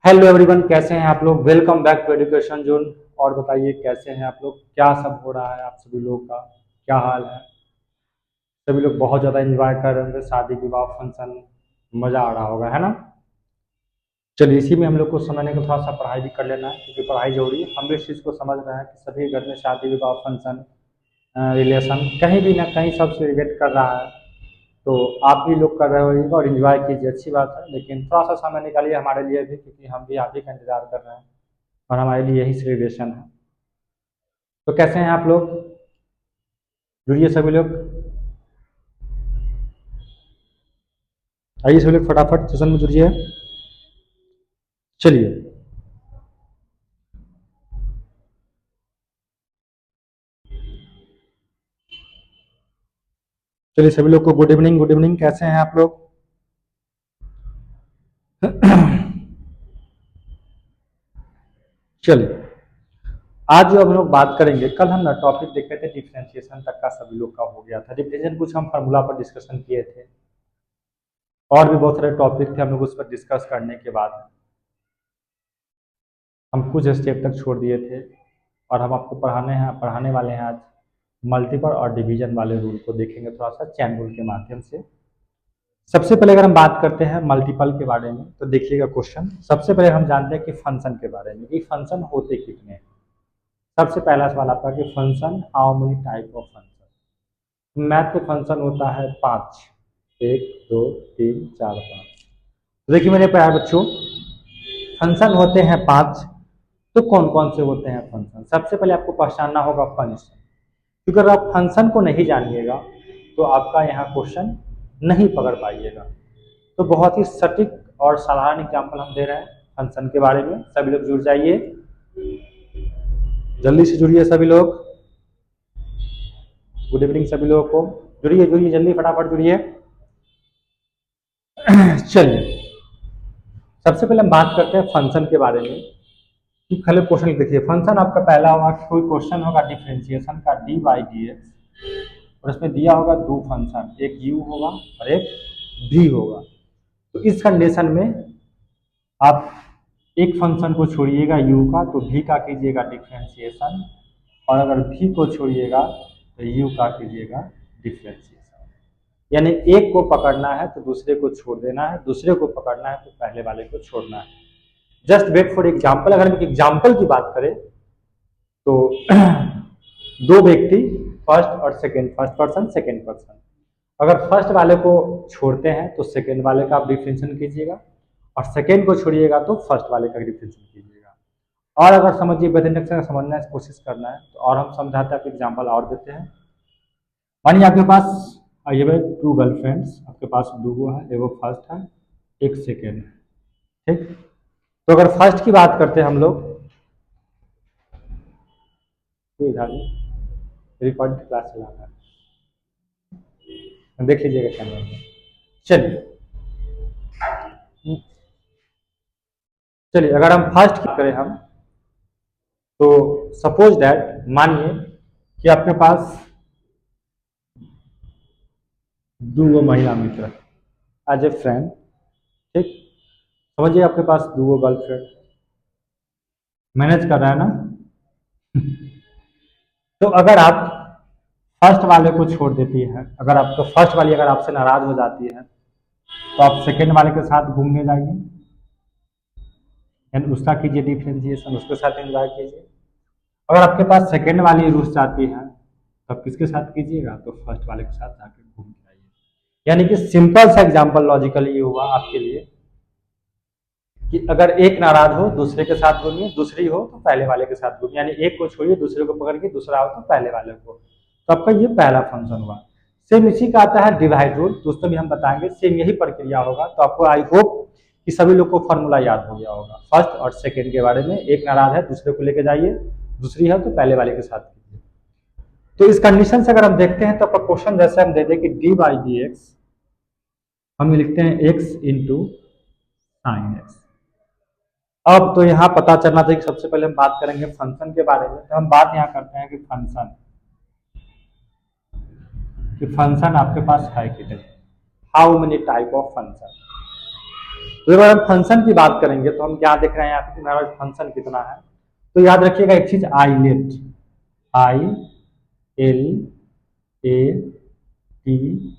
Hello everyone, कैसे हैं आप लोग। Welcome back to education zone. और बताइए कैसे हैं आप लोग, क्या सब हो रहा है, आप सभी लोगों का क्या हाल है। सभी लोग बहुत ज़्यादा एंजॉय कर रहे होंगे, शादी विवाह फंक्शन, मज़ा आ रहा होगा, है ना। चलिए, इसी में हम लोग को समझने को थोड़ा सा पढ़ाई भी कर लेना है, क्योंकि पढ़ाई जरूरी है। हम भी इस चीज़ को समझ रहे हैं कि सभी घर में शादी विवाह फंक्शन, रिलेशन कहीं भी ना कहीं सब सेलिब्रेट कर रहा है। तो आप भी लोग कर रहे होंगे और इन्जॉय कीजिए, अच्छी बात है। लेकिन थोड़ा सा समय निकालिए हमारे लिए भी, क्योंकि हम भी आप ही का इंतजार कर रहे हैं और हमारे लिए यही सेलिब्रेशन है। तो कैसे हैं आप लोग, जुड़िए सभी लोग, आइए सभी लोग फटाफट सेशन में जुड़िए। चलिए, चलिए सभी लोग को गुड इवनिंग, गुड इवनिंग। कैसे हैं आप लोग। चलिए, आज जो हम लोग बात करेंगे, कल हम ना टॉपिक देखे थे डिफरेंशिएशन तक का, सभी लोग का हो गया था डिफरेंशिएशन, कुछ हम फार्मूला पर डिस्कशन किए थे और भी बहुत सारे टॉपिक थे हम लोग उस पर डिस्कस करने के बाद हम कुछ स्टेप तक छोड़ दिए थे। और हम आपको पढ़ाने वाले हैं आज मल्टीपल और डिवीजन वाले रूल को देखेंगे थोड़ा सा चैन रूल के माध्यम से। सबसे पहले अगर हम बात करते हैं मल्टीपल के बारे में, तो देखिएगा क्वेश्चन। सबसे पहले हम जानते हैं कि फंक्शन के बारे में, कि फंक्शन होते कितने हैं। सबसे पहला सवाल आपका कि function, how many type of function. Math में फंक्शन होता है पांच, एक दो तीन चार पाँच। तो देखिए मेरे प्यारे बच्चों, फंक्शन होते हैं पांच। तो कौन कौन से होते हैं फंक्शन, सबसे पहले आपको पहचानना होगा फंक्शन। क्योंकि अगर आप फंक्शन को नहीं जानिएगा तो आपका यहाँ क्वेश्चन नहीं पकड़ पाइएगा। तो बहुत ही सटीक और साधारण एग्जाम्पल हम दे रहे हैं फंक्शन के बारे में। सभी लोग जुड़ जाइए, जल्दी से जुड़िए सभी लोग। गुड इवनिंग सभी लोगों को, जुड़िए जुड़िए जल्दी फटाफट जुड़िए। चलिए, सबसे पहले हम बात करते हैं फंक्शन के बारे में। कि पहले क्वेश्चन देखिए, फंक्शन आपका पहला होगा, कोई क्वेश्चन होगा डिफरेंशिएशन का डी बाई डी एक्स, और उसमें दिया होगा दो फंक्शन, एक यू होगा और एक भी होगा। तो इस कंडीशन में आप एक फंक्शन को छोड़िएगा यू का, तो भी का कीजिएगा डिफरेंशिएशन, और अगर भी को छोड़िएगा तो यू का कीजिएगा डिफरेंशिएशन। यानी एक को पकड़ना है तो दूसरे को छोड़ देना है, दूसरे को पकड़ना है तो पहले वाले को छोड़ना है। Just wait for example. अगर हम एक एग्जाम्पल की बात करें तो दो व्यक्ति, फर्स्ट और second, first person second person, अगर फर्स्ट वाले को छोड़ते हैं तो सेकेंड वाले का आप डिफरेंशिएशन कीजिएगा, और सेकेंड को छोड़िएगा तो फर्स्ट वाले का डिफरेंशिएशन कीजिएगा। और अगर समझिए बेहतर से समझने की कोशिश करना है तो और हम समझाते हैं, आप एग्जाम्पल और देते हैं। मानिए आपके पास ये भाई टू गर्लफ्रेंड्स, आपके पास दो है, एगो फर्स्ट है एक सेकेंड है, ठीक। तो अगर फर्स्ट की बात करते हैं हम लोग, तो इधर रिकॉर्ड क्लास चला रहा है, देख लीजिएगा कैमरा में। चलिए, चलिए अगर हम फर्स्ट की करें हम, तो सपोज दैट, मानिए कि आपके पास दो महिला मित्र एज ए फ्रेंड, ठीक। समझिए आपके पास दो गर्लफ्रेंड, मैनेज कर रहा है ना। तो अगर आप फर्स्ट वाले को छोड़ देती है, अगर आपको फर्स्ट वाली अगर आपसे नाराज हो जाती है, तो आप सेकेंड वाले के साथ घूमने जाइए, यानी उसका कीजिए डिफ्रेंशिएशन, उसके साथ एंजॉय कीजिए। अगर आपके पास सेकेंड वाली रुस जाती है तो आप किसके साथ कीजिएगा, तो फर्स्ट वाले के साथ जाकर घूम के आइए। यानी कि सिंपल सा एग्जाम्पल लॉजिकली ये हुआ आपके लिए कि अगर एक नाराज हो दूसरे के साथ घूमिए, दूसरी हो तो पहले वाले के साथ घूमिए, यानी एक को छोड़िए दूसरे को पकड़ के, दूसरा हो तो पहले वाले को। तो आपका ये पहला फंक्शन हुआ। सेम इसी का आता है डिवाइड रूल, दोस्तों भी हम बताएंगे, सेम यही प्रक्रिया होगा। तो आपको आई होप कि सभी लोग को फॉर्मूला याद हो गया होगा फर्स्ट और सेकेंड के बारे में। एक नाराज है दूसरे को लेके जाइए, दूसरी है तो पहले वाले के साथ कीजिए। तो इस कंडीशन से अगर हम देखते हैं तो आपका क्वेश्चन जैसे हम दे दें कि डी बाई डी एक्स, हम लिखते हैं एक्स इंटू साइन एक्स। अब तो यहाँ पता चलना चाहिए कि सबसे पहले हम बात करेंगे फंक्शन के बारे में। तो हम बात यहाँ करते हैं कि फंक्शन आपके पास है कितने, how many type of function. तो अगर हम फंक्शन की बात करेंगे तो हम क्या देख रहे हैं यहाँ पे कि हमारा फंक्शन कितना है। तो याद रखिएगा एक चीज, ILATE, I L A T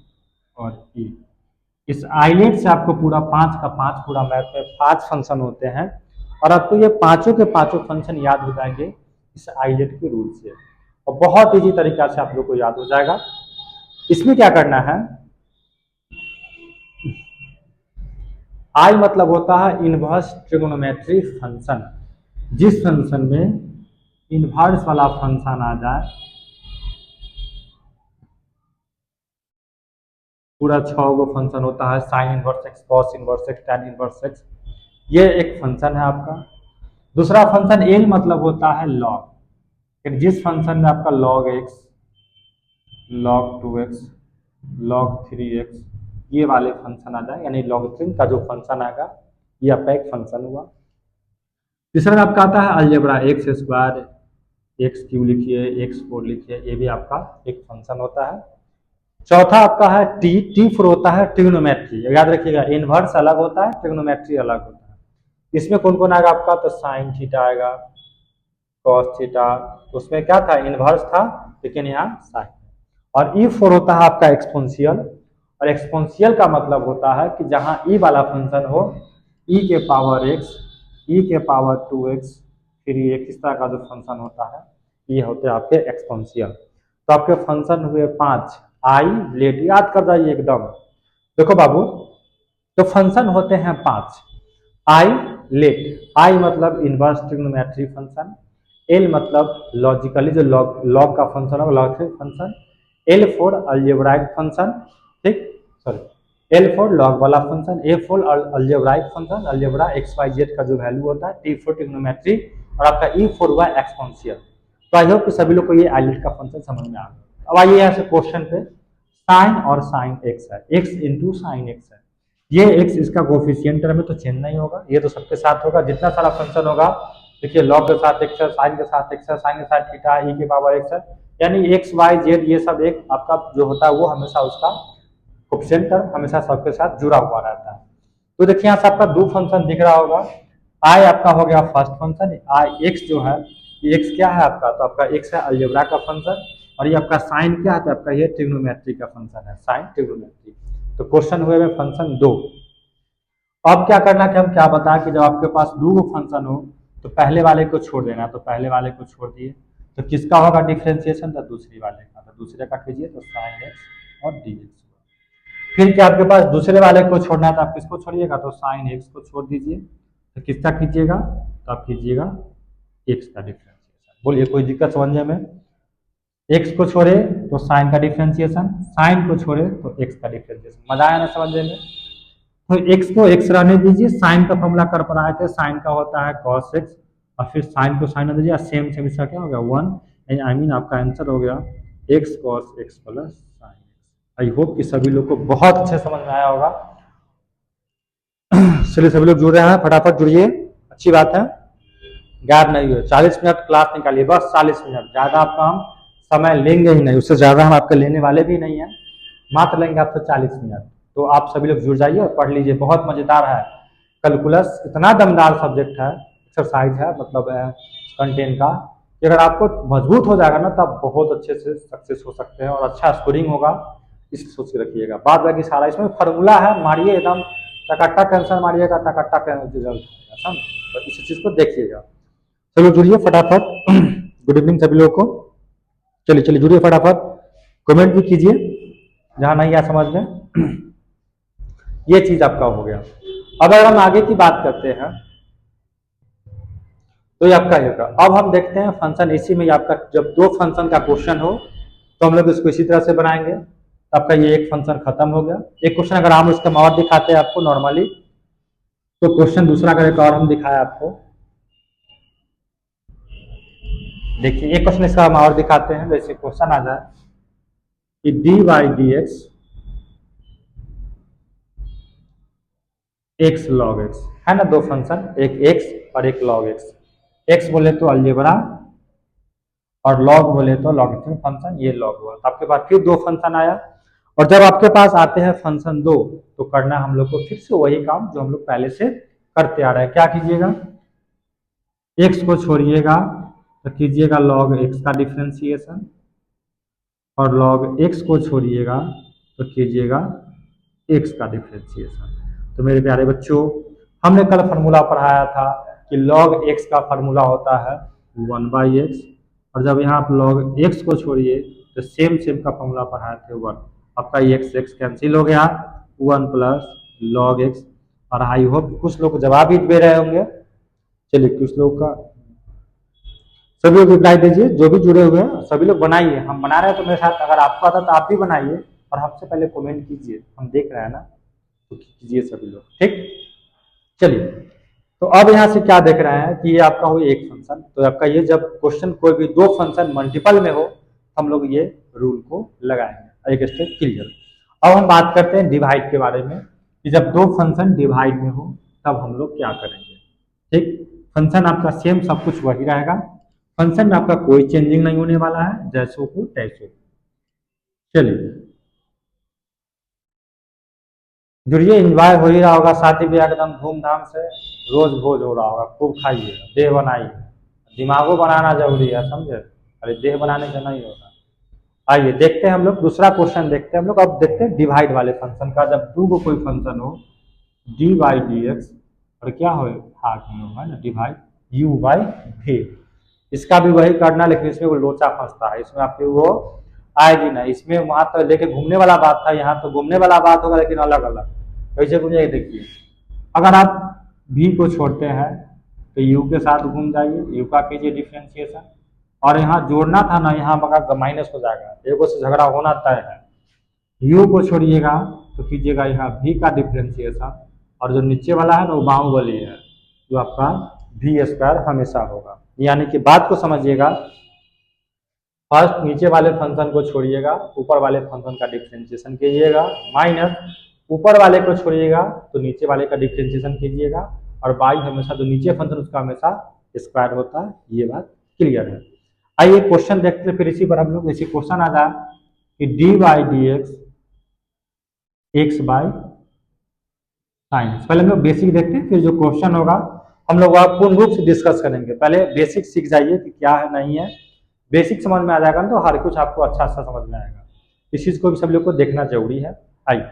और ई, इस आइलेट से आपको पूरा 5 का 5 पूरा मैथ में 5 फंक्शन होते हैं और आपको ये पांचों के पांचों फंक्शन याद हो जाएंगे इस आइलेट के रूल से, और बहुत इजी तरीका से आप लोग को याद हो जाएगा। इसमें क्या करना है, आई मतलब होता है इनवर्स ट्रिगोनोमेट्री फंक्शन, जिस फंक्शन में इनवर्स वाला फंक्शन आ जाए, पूरा 6 गो फंक्शन होता है, sine inverse x, cos inverse x, tan inverse x, ये एक फंक्शन है आपका। दूसरा फंक्शन एल मतलब होता है लॉग, जिस फंक्शन में आपका log x, log 2x, log 3x, ये वाले फंक्शन आ जाए, यानी लॉगरिथम का जो फंक्शन आएगा ये आपका एक फंक्शन हुआ। तीसरा आपका आता है algebra, x square, x cube लिखिए, एक्स 4 लिखिए, ये भी आपका एक फंक्शन होता है। चौथा आपका है टी फोर होता है ट्रिग्नोमेट्री, याद रखिएगा इनवर्स अलग होता है, ट्रिग्नोमेट्री अलग होता है। इसमें कौन कौन आएगा आपका, तो साइन थीटा आएगा, कॉस थीटा, उसमें क्या था इनवर्स था लेकिन यहाँ साइन। और ई फोर होता है आपका एक्सपोनेंशियल, और एक्सपोनेंशियल का मतलब होता है कि जहां ई वाला फंक्शन हो, ई के पावर एक्स, ई के पावर 2x, फिर ये किस तरह का जो फंक्शन होता है, ये होते हैं आपके एक्सपोनेंशियल। तो आपके फंक्शन हुए 5, आई लेट, याद कर जाइए एकदम। देखो बाबू, तो फंक्शन होते हैं 5, आई लेट, आई मतलब इनवर्स ट्रिग्नोमेट्री फंक्शन, एल मतलब लॉजिकली जो लॉग का फंक्शन होगा logical function, L for algebraic function, ठीक, सॉरी एल फोर लॉग वाला function, A for algebraic function, algebra X Y Z का जो वैल्यू होता है, टी फोर ट्रिग्नोमेट्री, और आपका ई फोर हुआ एक्सपोनेंशियल। तो आई होप कि सभी लोग को ये आइलेट का फंक्शन समझ में आ गया। अब आइए यहाँ से क्वेश्चन पे, साइन और साइन एक्स है, एक्स इंटू साइन एक्स है, ये एक्स इसका कोफिशिएंट टर्म में तो चेंज नहीं होगा, ये तो सबके साथ होगा, जितना सारा फंक्शन होगा, देखिए लॉग के साथ एक्स है, साइन के साथ एक्स है, साइन के साथ थीटा, ई के पावर एक्स है, यानी एक्स वाई जेड ये सब एक आपका जो होता है वो हमेशा उसका कोफिशिएंट टर्म हमेशा सबके साथ जुड़ा हुआ रहता है। तो देखिए यहाँ से आपका दो फंक्शन दिख रहा होगा, आई आपका हो गया फर्स्ट फंक्शन, आई एक्स जो है, ये एक्स क्या है आपका, तो आपका एक्स है अलजेब्रा का फंक्शन, और ये आपका साइन क्या है, तो आपका ये ट्रिग्नोमेट्री का फंक्शन है, साइन ट्रिग्नोमेट्री। तो क्वेश्चन हुए में फंक्शन 2। अब क्या करना कि हम क्या बताएं कि जब आपके पास दो फंक्शन हो तो पहले वाले को छोड़ देना, तो पहले वाले को छोड़ दिए तो किसका होगा डिफरेंशिएशन, तो दूसरी वाले का, तो दूसरे का कीजिए तो साइन एक्स और डी एक्स। फिर क्या आपके पास दूसरे वाले को छोड़ना है तो आप किसको छोड़िएगा, तो साइन एक्स को छोड़ दीजिए, तो किसका कीजिएगा, तो आप कीजिएगा एक्स का डिफरेंशिएशन। बोलिए कोई दिक्कत समझने में, एक्स को छोड़े तो साइन का डिफरेंशिएशन, साइन को छोड़े तो एक्स का डिफरेंशिएशन, मजा आया ना समझने में। तो एक्स को एक्स रहने दीजिए, साइन का फॉर्मूला कर पढ़ाए थे, साइन का होता है कॉस एक्स, और फिर साइन को साइन दीजिए, सेम सेम इसका क्या हो गया 1, आई मीन आपका आंसर हो गया x cos x plus sine x. I hope कि सभी लोग को बहुत अच्छे समझ में आया होगा। चलिए सभी लोग जुड़ रहे हैं, फटाफट जुड़िए, अच्छी बात है, गैप नहीं हुए, 40 मिनट क्लास निकालिए, बस 40 मिनट, ज्यादा आपका हम समय लेंगे ही नहीं, उससे ज्यादा हम आपके लेने वाले भी नहीं है, मात्र लेंगे आपसे 40 मिनट। तो आप सभी लोग जुड़ जाइए और पढ़ लीजिए, बहुत मजेदार है कैलकुलस, इतना दमदार सब्जेक्ट है, एक्सरसाइज है, मतलब कंटेंट का, कि अगर आपको मजबूत हो जाएगा ना तो आप बहुत अच्छे से सक्सेस हो सकते हैं और अच्छा स्कोरिंग होगा, इस सोच के रखिएगा। बाद बाकी सारा इसमें फार्मूला है, मारिए एकदम टकाटक आंसर मारिएगा, टकाटक रिजल्ट, समझ, तो इस चीज को देखिएगा। चलो जुड़िए फटाफट। गुड इवनिंग सभी लोगों को, चलिए चलिए जुड़िए फटाफट, कमेंट भी कीजिए जहां नहीं आया समझ में। ये चीज आपका हो गया। अब अगर हम आगे की बात करते हैं तो ये आपका होगा। अब हम देखते हैं फंक्शन, इसी में आपका जब दो फंक्शन का क्वेश्चन हो तो हम लोग इसको इसी तरह से बनाएंगे। आपका ये एक फंक्शन खत्म हो गया। एक क्वेश्चन अगर हम उसका और दिखाते हैं आपको नॉर्मली, तो क्वेश्चन दूसरा अगर एक और हम दिखाए आपको, देखिए एक क्वेश्चन इसका हम और दिखाते हैं, जैसे क्वेश्चन आ जाए कि d y d x log x है ना, दो फंक्शन, एक एक्स और एक लॉग एक्स, एक्स बोले तो अलजेब्रा और लॉग बोले तो लॉगरिथमिक फंक्शन, ये लॉग हुआ। तो आपके पास फिर दो फंक्शन आया और जब आपके पास आते हैं फंक्शन 2 तो करना हम लोग को फिर से वही काम जो हम लोग पहले से करते आ रहे हैं। क्या कीजिएगा, x को छोड़िएगा तो कीजिएगा log x का डिफ्रेंशिएशन, और log x को छोड़िएगा तो कीजिएगा x का डिफ्रेंशिएशन। तो मेरे प्यारे बच्चों, हमने कल फार्मूला पढ़ाया था कि log x का फार्मूला होता है 1/x, और जब यहाँ आप log x को छोड़िए तो सेम का फार्मूला पढ़ाए थे 1। आपका x कैंसिल हो गया, 1 प्लस log x। और आई होप कुछ लोग जवाब ही दे रहे होंगे। चलिए कुछ लोग का सभी लोग रिप्लाई दीजिए, जो भी जुड़े हुए हैं सभी लोग बनाइए। हम बना रहे हैं तो मेरे साथ, अगर आपको आता तो आप भी बनाइए, और हमसे पहले कमेंट कीजिए, हम देख रहे हैं ना, तो कीजिए सभी लोग, ठीक। चलिए, तो अब यहाँ से क्या देख रहे हैं कि ये आपका हो एक फंक्शन, तो आपका ये जब क्वेश्चन कोई भी दो फंक्शन मल्टीपल में हो हम लोग ये रूल को लगाएंगे। एक स्टेप क्लियर। अब हम बात करते हैं डिवाइड के बारे में, कि जब दो फंक्शन डिवाइड में हो तब हम लोग क्या करेंगे। ठीक, फंक्शन आपका सेम सब कुछ वही रहेगा, फंक्शन में आपका कोई चेंजिंग नहीं होने वाला है, जैसो को तैसो। चलिए जुड़िए, एंजॉय हो ही रहा होगा, शादी ब्याह एकदम धूमधाम से रोज भोज हो रहा होगा, खूब खाइए, देह बनाइए। दिमागो बनाना जरूरी है, समझे, अरे देह बनाने से नहीं होगा। आइए देखते हैं हम लोग दूसरा क्वेश्चन देखते हैं हम लोग। अब देखते हैं डिवाइड वाले फंक्शन का। जब टू को कोई फंक्शन हो डी बाई डी एक्स, और क्या हो भाग में होगा ना डिवाइड यू बाई वी, इसका भी वही करना, लेकिन इसमें वो लोचा फंसता है, इसमें आपकी वो आएगी ना। इसमें वहां तो लेके घूमने वाला बात था, यहाँ तो घूमने वाला बात होगा लेकिन अलग अलग। कैसे घूमिए देखिए, अगर आप भी को छोड़ते हैं तो यू के साथ घूम जाइए, यू का कीजिए डिफ्रेंशिएशन, और यहाँ जोड़ना था ना, यहाँ बका माइनस हो जाएगा, एगो से झगड़ा होना तय है। यू को छोड़िएगा तो कीजिएगा यहाँ भी का डिफ्रेंशिएशन, और जो नीचे वाला है ना वो बाहुबली है, जो आपका भी स्क्वायर हमेशा होगा। यानी कि बात को समझिएगा, फर्स्ट नीचे वाले फंक्शन को छोड़िएगा, ऊपर वाले फंक्शन का डिफ्रेंशिएशन कीजिएगा, माइनस ऊपर वाले को छोड़िएगा तो नीचे वाले का डिफ्रेंशिएशन कीजिएगा, और बाई हमेशा जो नीचे फंक्शन उसका हमेशा स्क्वायर होता है। ये बात क्लियर है। आइए क्वेश्चन देखते हैं, फिर इसी पर हम लोग इसी क्वेश्चन आ जाए कि d by d x x by sine. पहले हम लोग बेसिक देखते हैं, फिर जो क्वेश्चन होगा हम लोग वह पूर्ण रूप से डिस्कस करेंगे। पहले बेसिक सीख जाइए कि क्या है नहीं है, बेसिक समझ में आ जाएगा ना तो हर कुछ आपको अच्छा अच्छा समझ में आएगा। इस चीज को भी सब लोग को देखना जरूरी है। आइए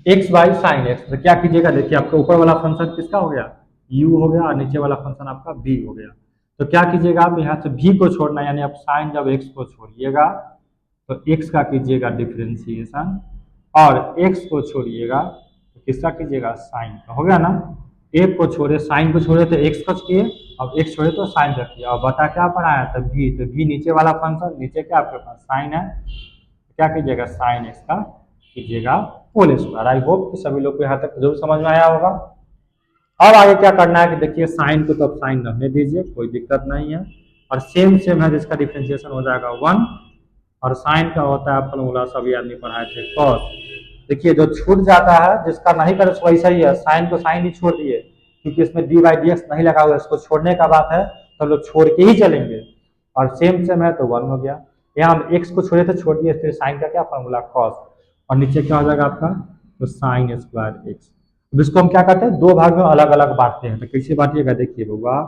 एक्स बाई साइन एक्स, तो क्या कीजिएगा, देखिए आपका ऊपर वाला फंक्शन किसका हो गया, यू हो गया, और नीचे वाला फंक्शन आपका बी हो गया। तो क्या कीजिएगा, आप यहाँ से भी को छोड़ना, यानी आप साइन जब एक्स को छोड़िएगा तो एक्स का कीजिएगा डिफ्रेंशिएशन, और एक्स को छोड़िएगा तो किसका कीजिएगा, साइन का। हो गया ना, एक को छोड़े साइन को छोड़े तो एक्स को किए, अब एक्स छोड़े तो साइन रखिए, और बता क्या पढ़ाया था भी, तो भी नीचे वाला फंक्शन, नीचे क्या आपके पास साइन है, क्या कीजिएगा साइन एक्स का कीजिएगा होल स्क्वायर। आई होप कि सभी लोग को यहाँ तक जरूर समझ में आया होगा। अब आगे क्या करना है कि देखिए साइन को तो अब साइन रहने दीजिए, कोई दिक्कत नहीं है, और सेम है जिसका डिफ्रेंशिएशन हो जाएगा 1, और साइन का होता है फॉर्मूला सभी आदमी पढ़ाए थे कॉस। देखिए जो छूट जाता है जिसका नहीं करे वैसा ही है, साइन को साइन ही छोड़ दिए, क्योंकि इसमें डी बाई डी एक्स नहीं लगा हुआ, इसको छोड़ने का बात है तो लोग छोड़ के ही चलेंगे, और सेम है तो 1 हो गया। यहाँ हम एक्स को छोड़े थे छोड़ दिए, फिर साइन का क्या फॉर्मूला कॉस, और नीचे क्या हो जाएगा आपका, तो साइन स्क्वायर एक्स। अब इसको हम क्या करते हैं, दो भाग में अलग अलग बांटते हैं, तो कैसे बांटिएगा देखिए बउआ,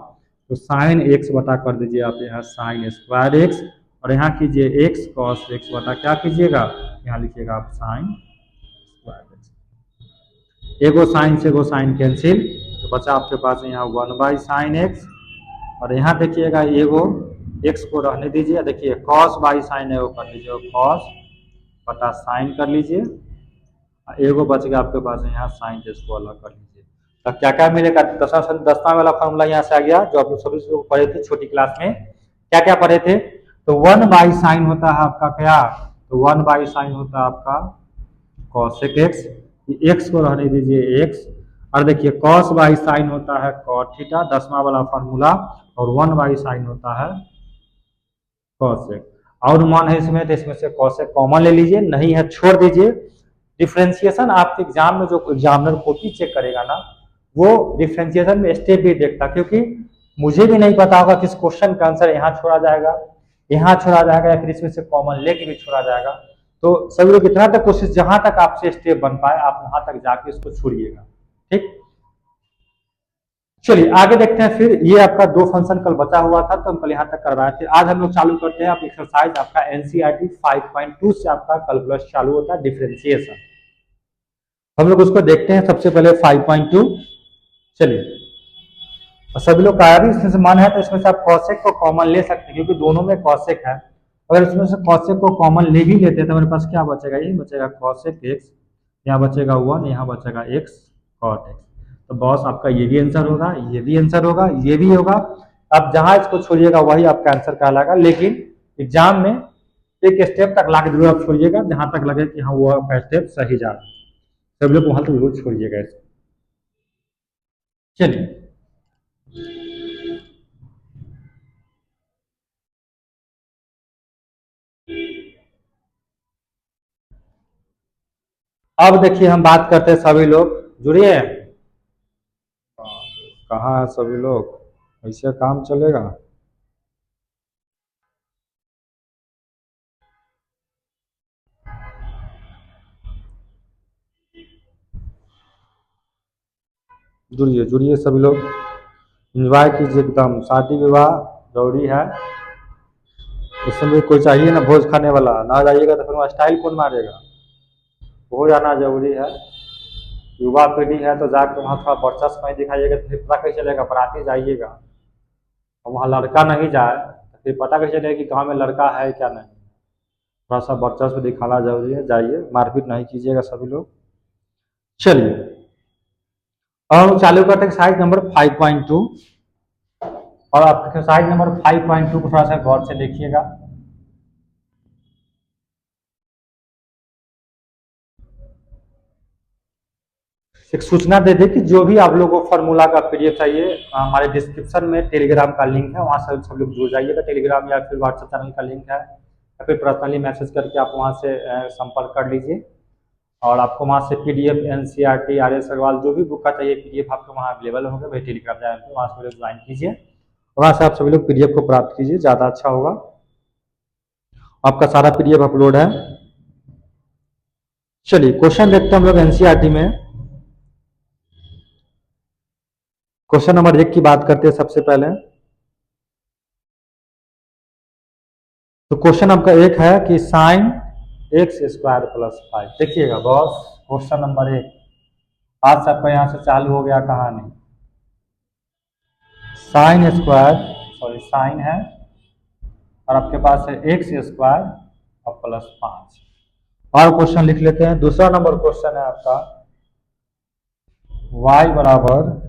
तो साइन एक्स बता कर दीजिए आप यहाँ साइन स्क्वायर एक्स, और यहाँ कीजिए एक्स कॉस एक्स बता क्या कीजिएगा, यहाँ लिखिएगा आप साइन स्क्वायर एक्स। एगो साइन से एगो साइन कैंसिल, तो बचा आपके पास यहाँ 1 बाई साइन एक्स, और यहाँ देखिएगा एगो एक्स को रहने दीजिए, देखिए कॉस बाई साइन है वो कर लीजिए, कॉस बटा साइन कर लीजिए, एगो बच गया आपके पास यहाँ साइन, इसको अलग कर लीजिए। तो क्या क्या मिलेगा, 10वां वाला फॉर्मूला यहाँ से आ गया जो आप लोग सभी लोग पढ़े थे छोटी क्लास में। क्या क्या पढ़े थे, तो 1 बाई साइन होता है आपका क्या, तो 1 बाई साइन होता है आपका कॉसेक एक्स, एक्स को रहने दीजिए एक्स, और देखिए कॉस बाई साइन होता है कॉट थीटा, 10वां वाला फॉर्मूला, और 1 बाई साइन होता है कॉसेक। और मान है इसमें तो इसमें से कॉसेक कॉमन ले लीजिए, नहीं है छोड़ दीजिए। डिफ्रेंशिएशन आपके एग्जाम में जो एग्जामिनर कॉपी चेक करेगा ना, वो डिफ्रेंशिएशन में स्टेप भी देखता, क्योंकि मुझे भी नहीं पता होगा किस क्वेश्चन का आंसर यहाँ छोड़ा जाएगा, यहाँ छोड़ा जाएगा, या फिर इसमें से कॉमन लेके भी छोड़ा जाएगा। तो सभी लोग इतना तक कोशिश, जहां तक आपसे स्टेप बन पाए आप वहां तक जाके इसको छोड़िएगा। ठीक, चलिए आगे देखते हैं। फिर ये आपका दो फंक्शन कल बचा हुआ था तो हम कल यहाँ तक करवाए थे। आज हम लोग चालू करते हैं आप एक्सरसाइज आपका एनसीईआरटी 5.2 से आपका कैलकुलस चालू होता है, डिफरेंशिएशन। हम लोग उसको देखते हैं सबसे पहले 5.2। चलिए, और सभी लोग का भी इसमें से मन है तो इसमें से आप कॉसेक को कॉमन ले सकते हैं, क्योंकि दोनों में कॉसेक है। अगर इसमें से कॉसेक को कॉमन ले भी लेते हैं तो हमारे पास क्या बचेगा, ये बचेगा कॉसेक एक्स, यहाँ बचेगा 1, यहाँ बचेगा एक्स कॉट एक्स। तो बॉस आपका ये भी आंसर होगा, ये भी आंसर होगा, ये भी होगा। आप जहां इसको छोड़िएगा वही आपका आंसर कहलाएगा। लेकिन एग्जाम में एक स्टेप तक लाके जरूर आप छोड़िएगा, जहां तक लगे कि हाँ वो आपका स्टेप सही जा रहा है, सब लोग वहां तक जरूर छोड़िएगा इसको। चलिए, अब देखिए हम बात करते हैं, सभी लोग जुड़िए। कहाँ है सभी लोग, ऐसे काम चलेगा? जुड़िए जुड़िए सभी लोग, एंजॉय कीजिए एकदम। शादी विवाह जरूरी है, उसमें कोई चाहिए ना भोज खाने वाला, ना जाइएगा तो फिर वहाँ स्टाइल कौन मारेगा। हो जाना जरूरी है। युवा पीढ़ी है तो जाकर वहाँ थोड़ा वर्चस्व नहीं दिखाइएगा तो फिर पता कैसे चलेगा, बराती जाइएगा और वहाँ लड़का नहीं जाए तो फिर पता कैसे चलेगा कि गाँव में लड़का है क्या नहीं। थोड़ा सा वर्चस्व दिखाना जरूरी है, जाइए, मारपीट नहीं कीजिएगा सभी लोग। चलिए, और हम चालू करते हैं एक्सरसाइज नंबर 5.2। और आप एक्सरसाइज नंबर 5.2 को थोड़ा सा गौर से देखिएगा। एक सूचना दे दें कि जो भी आप लोगों को फॉर्मूला का पीडीएफ चाहिए, हमारे डिस्क्रिप्शन में टेलीग्राम का लिंक है, वहाँ से सब लोग जुड़ जाइएगा। टेलीग्राम या फिर व्हाट्सएप चैनल का लिंक है, या फिर पर्सनली मैसेज करके आप वहाँ से संपर्क कर लीजिए। और आपको वहाँ से PDF NCERT R S Agarwal जो भी बुक का चाहिए पीडीएफ आपको वहाँ अवेलेबल होगा। वही टेलीग्राम चैनल पर वहाँ से लोग ज्वाइन कीजिए, वहाँ से आप सभी लोग पीडीएफ को प्राप्त कीजिए, ज़्यादा अच्छा होगा। आपका सारा पीडीएफ अपलोड है। चलिए क्वेश्चन देखते हैं हम लोग एनसीईआरटी में। क्वेश्चन नंबर 1 की बात करते हैं सबसे पहले। तो क्वेश्चन आपका एक है कि साइन एक्स स्क्वायर प्लस 5। देखिएगा बॉस, क्वेश्चन नंबर 1 आज से आपका यहाँ से चालू हो गया कहानी। साइन स्क्वायर, सॉरी साइन है और आपके पास है एक्स स्क्वायर और प्लस 5। और क्वेश्चन लिख लेते हैं। दूसरा नंबर क्वेश्चन है आपका y बराबर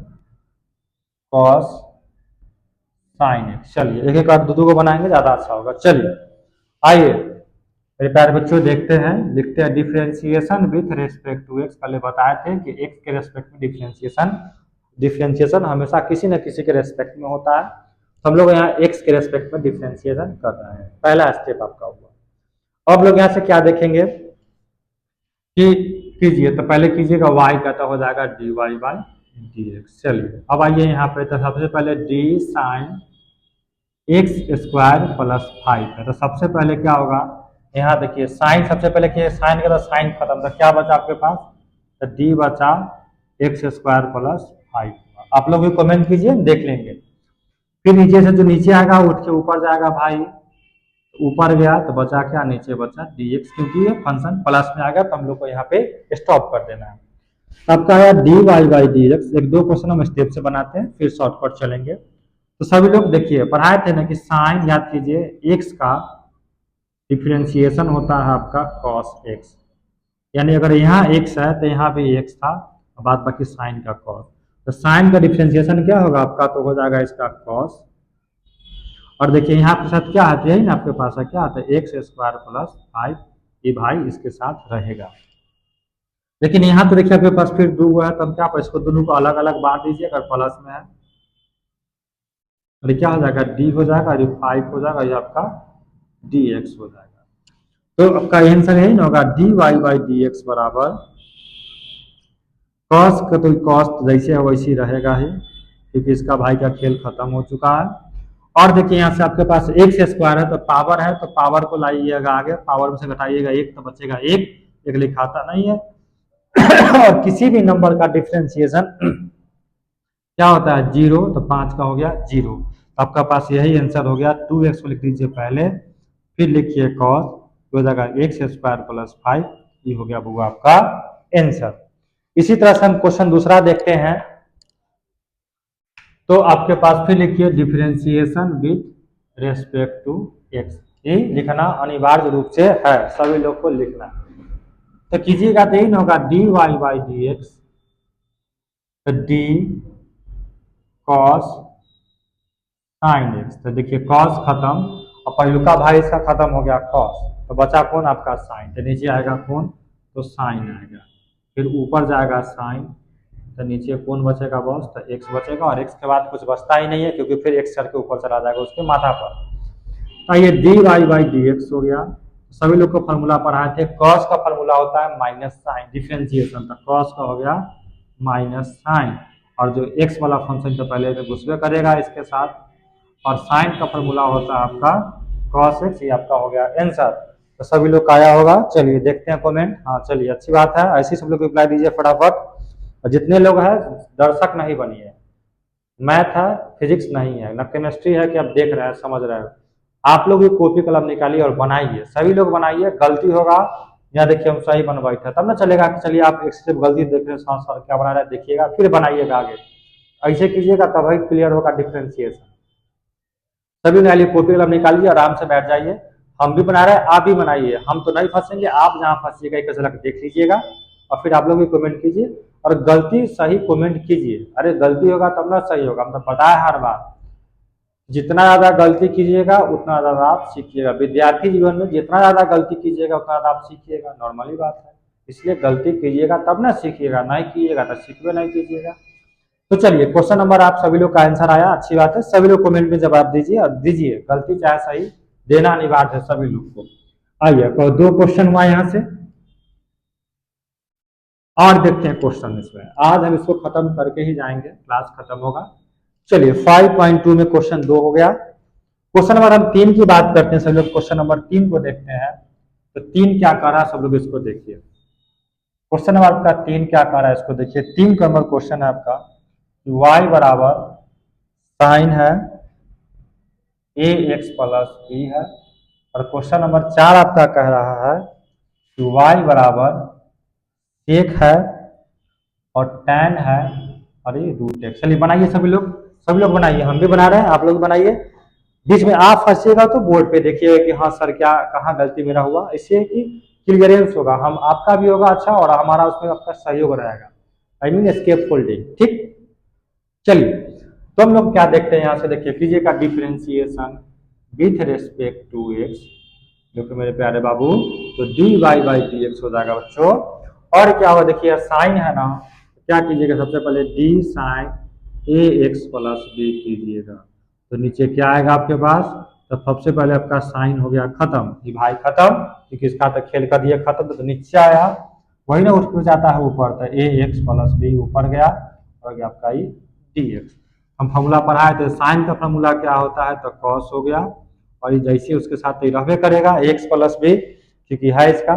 कॉस साइन एक्स। चलिए एक एक बार दो को बनाएंगे, ज्यादा अच्छा होगा। चलिए आइए मेरे प्यारे बच्चों देखते हैं, लिखते हैं differentiation with respect to x. पहले बताए थे कि एक्स के रेस्पेक्ट में डिफरेंशिएशन हमेशा किसी न किसी के रेस्पेक्ट में होता है। तो हम लोग यहाँ एक्स के रेस्पेक्ट में डिफरेंशिएशन कर रहे हैं, पहला स्टेप आपका हुआ। अब लोग यहाँ से क्या देखेंगे कि कीजिए, तो पहले कीजिएगा y का तो हो जाएगा dy बाई dx। चलिए अब आइए यहाँ पे, तो सबसे पहले d sine x square plus 5 है। तो सबसे पहले क्या होगा, यहाँ देखिए साइन, सबसे पहले क्या साइन का, तो साइन खत्म, तो क्या बचा आपके पास, तो डी बचा एक्स स्क्वायर प्लस 5। आप लोग भी कमेंट कीजिए, देख लेंगे। फिर नीचे से जो नीचे आएगा उठ के ऊपर जाएगा भाई, ऊपर गया तो बचा क्या, नीचे बचा dx, क्योंकि ये फंक्शन प्लस में आ गया तो हम लोग को यहाँ पे स्टॉप कर देना है। आपका आया dy बाई dx। एक दो क्वेश्चन हम स्टेप से बनाते हैं फिर शॉर्टकट चलेंगे। तो सभी लोग देखिए पढ़ाए थे ना कि साइन, याद कीजिए x का डिफरेंशिएशन होता है आपका cos x, यानी अगर यहाँ x है तो यहाँ भी x था, बाद बाकी साइन का cos। तो साइन का डिफरेंशिएशन क्या होगा आपका, तो हो जाएगा इसका cos। और देखिए यहाँ के साथ क्या आता है ना, आपके पास है क्या आता है एक्स स्क्वायर प्लस 5, ये भाई इसके साथ रहेगा। लेकिन यहाँ तो देखिए आपके पास फिर दो है, तब क्या इसको दोनों को अलग अलग बांट दीजिए, अगर प्लस में है तो क्या हो जाएगा, डी हो जाएगा, और 5 हो जाएगा, ये आपका डी एक्स हो जाएगा। तो आपका आंसर यही ना होगा, d y by d x बराबर कॉस का, तो कॉस जैसे है वैसे ही रहेगा ही, क्योंकि इसका भाई का खेल खत्म हो चुका है। और देखिए यहाँ से आपके पास एक्स स्क्वायर है तो पावर है, तो पावर को लाइएगा आगे, पावर में से घटाइएगा एक तो बचेगा एक, एक लिखाता नहीं है। और किसी भी नंबर का डिफ्रेंसिएशन क्या होता है, जीरो, तो 5 का हो गया जीरो। आपका पास यही आंसर हो गया। 2x को लिख दीजिए पहले, फिर लिखिए cos, हो जाएगा एक्स स्क्वायर प्लस 5, ये हो गया वो आपका आंसर। इसी तरह से हम क्वेश्चन दूसरा देखते हैं। तो आपके पास फिर लिखिए differentiation with respect to x, ये लिखना अनिवार्य रूप से है, सभी लोग को लिखना। तो कीजिएगा तो यही ना होगा dy बाई डी एक्स, तो डी कॉस साइन एक्स। तो देखिए कॉस खत्म और पहलुका भाई इसका खत्म हो गया कॉस, तो बचा कौन आपका साइन, तो नीचे आएगा कौन, तो साइन आएगा, फिर ऊपर जाएगा साइन, तो नीचे कौन बचेगा बॉस, तो एक्स बचेगा, और एक्स के बाद कुछ बचता ही नहीं है क्योंकि फिर एक्स करके ऊपर चला जाएगा उसके माथा पर। तो ये d y by d x हो गया। सभी लोग को फॉर्मूला पढ़ाए थे, कॉस का फॉर्मूला होता है माइनस साइन, डिफरेंशिएशन का कॉस का हो गया माइनस साइन, और जो एक्स वाला फंक्शन तो पहले में घुसबे करेगा इसके साथ, और साइन का फॉर्मूला होता है आपका कॉस एक्स, ये आपका हो गया आंसर। तो सभी लोग का आया होगा। चलिए देखते हैं कमेंट। हाँ चलिए अच्छी बात है, ऐसे सब लोग रिप्लाई दीजिए फटाफट। और जितने लोग हैं दर्शक नहीं बनिए, मैथ है फिजिक्स नहीं है, न केमिस्ट्री है कि आप देख रहे हैं समझ रहे हो। आप लोग भी कॉपी कलम निकालिए और बनाइए, सभी लोग बनाइए। गलती होगा यहाँ देखिए हम सही बन बैठे तब ना चलेगा कि चलिए आप एक सिर्फ गलती देख रहे हैं सर क्या बना रहे हैं देखिएगा फिर बनाइएगा आगे, ऐसे कीजिएगा तभी क्लियर होगा डिफ्रेंशिएशन। सभी ने कॉपी कलम निकालिए, आराम से बैठ जाइए। हम भी बना रहे हैं, आप भी बनाइए, हम तो नहीं फंसेंगे, आप जहाँ फंसिएगा एक झलक देख लीजिएगा और फिर आप लोग भी कमेंट कीजिए, और गलती सही कमेंट कीजिए। अरे गलती होगा तब ना सही होगा, हम तो पता है हर बार। जितना ज्यादा गलती कीजिएगा उतना ज्यादा आप सीखिएगा। विद्यार्थी जीवन में जितना ज्यादा गलती कीजिएगा उतना ज्यादा आप सीखिएगा, नॉर्मली बात है। इसलिए गलती कीजिएगा तब ना सीखिएगा, नहीं कीजिएगा तो सीखबे नहीं कीजिएगा। तो चलिए क्वेश्चन नंबर आप सभी लोग का आंसर आया, अच्छी बात है। सभी लोग कमेंट में जवाब दीजिए, और दीजिए गलती चाहे सही देना अनिवार्य है सभी लोग को। आइए तो 2 क्वेश्चन हुआ यहाँ से, और देखते हैं क्वेश्चन इसमें। आज हम इसको खत्म करके ही जाएंगे, क्लास खत्म होगा। चलिए 5.2 में क्वेश्चन 2 हो गया। क्वेश्चन नंबर हम 3 की बात करते हैं, सब लोग क्वेश्चन नंबर 3 को देखते हैं। तो 3 क्या कह रहा है, सब लोग इसको देखिए। क्वेश्चन नंबर आपका 3 क्या कह रहा है, इसको देखिए। 3 का नंबर क्वेश्चन है आपका, y बराबर साइन है ए एक्स प्लस बी है, और क्वेश्चन नंबर 4 आपका कह रहा है कि y बराबर एक है और tan है और ये रूट एक्स। चलिए बनाइए सभी लोग बनाइए, हम भी बना रहे हैं, आप लोग बनाइए। बीच में आप फंसिएगा तो बोर्ड पे देखिएगा कि हाँ सर क्या कहाँ गलती मेरा हुआ, इससे कि क्लियरेंस होगा, हम आपका भी होगा अच्छा और हमारा उसमें आपका सहयोग रहेगा, आई मीन स्केप फोल्डिंग, ठीक। चलिए तो हम लोग क्या देखते हैं यहाँ से, देखिए कीजिएगा differentiation with respect to x, देखो मेरे प्यारे बाबू, तो d y by d x हो जाएगा बच्चों। और क्या होगा देखिए साइन है ना, क्या कीजिएगा सबसे पहले डी साइन ए एक्स प्लस बी कीजिएगा, तो नीचे क्या आएगा आपके पास, तो सबसे पहले आपका साइन हो गया खत्म, ये भाई खत्म, क्योंकि इसका तो खेल कर दिया खत्म, तो नीचे आया वही ना उठ जाता है ऊपर, तो ए एक्स प्लस बी ऊपर गया और गया आपका ये डी एक्स। हम फॉर्मूला पढ़ाए तो साइन का फॉर्मूला क्या होता है, तो कॉस हो गया, और ये जैसे उसके साथ रहबे करेगा एक्स प्लस बी क्योंकि है इसका।